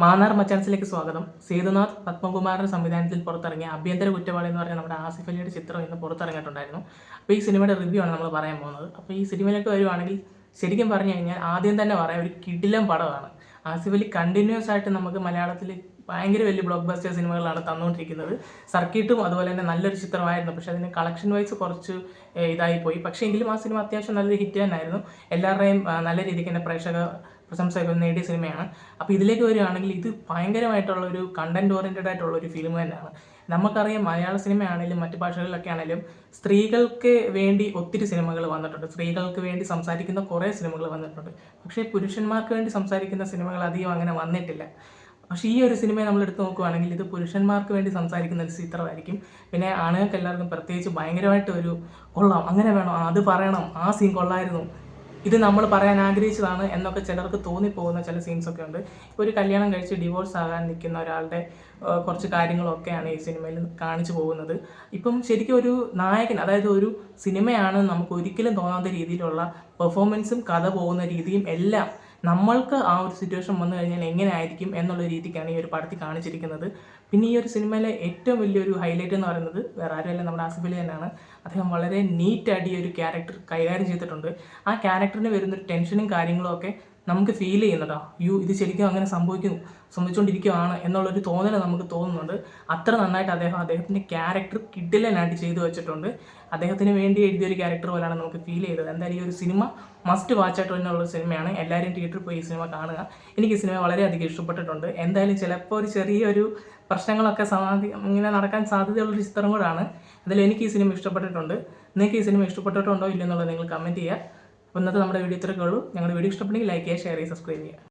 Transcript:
മാന്നാർ മച്ചാൻസിലേക്ക് സ്വാഗതം. സേതുനാഥ് പത്മകുമാറിന്റെ സംവിധാനത്തിൽ പുറത്തിറങ്ങിയ ആഭ്യന്തര കുറ്റവാളി എന്ന് പറഞ്ഞ നമ്മുടെ ആസിഫ് അലിയുടെ ചിത്രം ഇന്ന് പുറത്തിറങ്ങിയിട്ടുണ്ടായിരുന്നു. അപ്പോൾ ഈ സിനിമയുടെ റിവ്യൂ ആണ് നമ്മൾ പറയാൻ പോകുന്നത്. അപ്പോൾ ഈ സിനിമയിലേക്ക് വരുവാണെങ്കിൽ ശരിക്കും പറഞ്ഞു കഴിഞ്ഞാൽ ആദ്യം തന്നെ പറയാം, ഒരു കിടിലം പടമാണ്. ആസിഫ് അലി കണ്ടിന്യൂസ് ആയിട്ട് നമുക്ക് മലയാളത്തിൽ ഭയങ്കര വലിയ ബ്ലോക്ക് ബസ്റ്റർ സിനിമകളാണ് തന്നുകൊണ്ടിരിക്കുന്നത്. സർക്കിട്ടും അതുപോലെ തന്നെ നല്ലൊരു ചിത്രമായിരുന്നു, പക്ഷേ അതിന് കളക്ഷൻ വൈസ് കുറച്ച് ഇതായിപ്പോയി. പക്ഷേ എങ്കിലും ആ സിനിമ അത്യാവശ്യം നല്ലൊരു ഹിറ്റ് തന്നെയായിരുന്നു. എല്ലാവരുടെയും നല്ല രീതിക്ക് തന്നെ പ്രേക്ഷക പ്രശംസയൊക്കെ നേടിയ സിനിമയാണ്. അപ്പോൾ ഇതിലേക്ക് വരികയാണെങ്കിൽ ഇത് ഭയങ്കരമായിട്ടുള്ള ഒരു കണ്ടന്റ് ഓറിയൻറ്റഡ് ആയിട്ടുള്ള ഒരു ഫിലിം തന്നെയാണ്. നമുക്കറിയാം, മലയാള സിനിമയാണെങ്കിലും മറ്റു ഭാഷകളിലൊക്കെ ആണെങ്കിലും സ്ത്രീകൾക്ക് വേണ്ടി ഒത്തിരി സിനിമകൾ വന്നിട്ടുണ്ട്. സ്ത്രീകൾക്ക് വേണ്ടി സംസാരിക്കുന്ന കുറേ സിനിമകൾ വന്നിട്ടുണ്ട്. പക്ഷേ പുരുഷന്മാർക്ക് വേണ്ടി സംസാരിക്കുന്ന സിനിമകൾ അധികം അങ്ങനെ വന്നിട്ടില്ല. പക്ഷേ ഈ ഒരു സിനിമയെ നമ്മൾ എടുത്ത് നോക്കുകയാണെങ്കിൽ ഇത് പുരുഷന്മാർക്ക് വേണ്ടി സംസാരിക്കുന്ന ഒരു ചിത്രമായിരിക്കും. പിന്നെ ആണുങ്ങൾക്ക് എല്ലാവർക്കും പ്രത്യേകിച്ച് ഭയങ്കരമായിട്ട് ഒരു കൊള്ളാം, അങ്ങനെ വേണം, അത് പറയണം, ആ സീൻ കൊള്ളായിരുന്നു, ഇത് നമ്മൾ പറയാൻ ആഗ്രഹിച്ചതാണ് എന്നൊക്കെ ചിലർക്ക് തോന്നിപ്പോകുന്ന ചില സീൻസൊക്കെ ഉണ്ട്. ഇപ്പോൾ ഒരു കല്യാണം കഴിച്ച് ഡിവോഴ്സ് ആകാൻ നിൽക്കുന്ന ഒരാളുടെ കുറച്ച് കാര്യങ്ങളൊക്കെയാണ് ഈ സിനിമയിൽ കാണിച്ചു പോകുന്നത്. ഇപ്പം ശരിക്കും ഒരു നായകൻ, അതായത് ഒരു സിനിമയാണ് നമുക്ക് ഒരിക്കലും തോന്നാത്ത രീതിയിലുള്ള പെർഫോമൻസും കഥ പോകുന്ന രീതിയും എല്ലാം നമ്മൾക്ക് ആ ഒരു സിറ്റുവേഷൻ വന്നു കഴിഞ്ഞാൽ എങ്ങനെ ആയിരിക്കും എന്നുള്ള രീതിക്കാണ് ഈ ഒരു പടത്തിൽ കാണിച്ചിരിക്കുന്നത്. പിന്നെ ഈ ഒരു സിനിമയിലെ ഏറ്റവും വലിയൊരു ഹൈലൈറ്റ് എന്ന് പറയുന്നത് വേറെ ആരുമല്ല, നമ്മുടെ ആസിഫ് അലി തന്നെയാണ്. അദ്ദേഹം വളരെ നീറ്റായിട്ട് ഈ ഒരു ക്യാരക്ടർ കൈകാര്യം ചെയ്തിട്ടുണ്ട്. ആ ക്യാരക്ടറിന് വരുന്നൊരു ടെൻഷനും കാര്യങ്ങളും ഒക്കെ നമുക്ക് ഫീൽ ചെയ്യുന്നുണ്ടോ, ഇത് ശരിക്കും അങ്ങനെ സംഭവിച്ചുകൊണ്ടിരിക്കുകയാണ് എന്നുള്ളൊരു തോന്നൽ നമുക്ക് തോന്നുന്നുണ്ട്. അത്ര നന്നായിട്ട് അദ്ദേഹത്തിൻ്റെ ക്യാരക്ടർ കിഡിലനായിട്ട് ചെയ്തു വെച്ചിട്ടുണ്ട്. അദ്ദേഹത്തിന് വേണ്ടി എഴുതിയൊരു ക്യാരക്ടർ പോലെയാണ് നമുക്ക് ഫീൽ ചെയ്തത്. എന്തായാലും ഈ ഒരു സിനിമ മസ്റ്റ് വാച്ച് ആയിട്ട് തന്നെയുള്ള സിനിമയാണ്. എല്ലാവരും തിയേറ്ററിൽ പോയി ഈ സിനിമ കാണുക. എനിക്ക് ഈ സിനിമ വളരെയധികം ഇഷ്ടപ്പെട്ടിട്ടുണ്ട്. എന്തായാലും ചിലപ്പോൾ ഒരു ചെറിയൊരു പ്രശ്നങ്ങളൊക്കെ ഇങ്ങനെ നടക്കാൻ സാധ്യതയുള്ളൊരു ചിത്രം കൂടാണ്. എന്തായാലും എനിക്ക് ഈ സിനിമ ഇഷ്ടപ്പെട്ടിട്ടുണ്ട്. നിങ്ങൾക്ക് ഈ സിനിമ ഇഷ്ടപ്പെട്ടിട്ടുണ്ടോ ഇല്ലെന്നുള്ളത് നിങ്ങൾ കമൻറ്റ് ചെയ്യുക. അപ്പോൾ ഇന്നത്തെ നമ്മുടെ വീഡിയോ ഇത്രയൊക്കെ ഉള്ളൂ. ഞങ്ങളുടെ വീഡിയോ ഇഷ്ടപ്പെട്ടെങ്കിൽ ലൈക്ക് ചെയ്യുക, ഷെയർ ചെയ്യുക, സബ്സ്ക്രൈബ് ചെയ്യുക.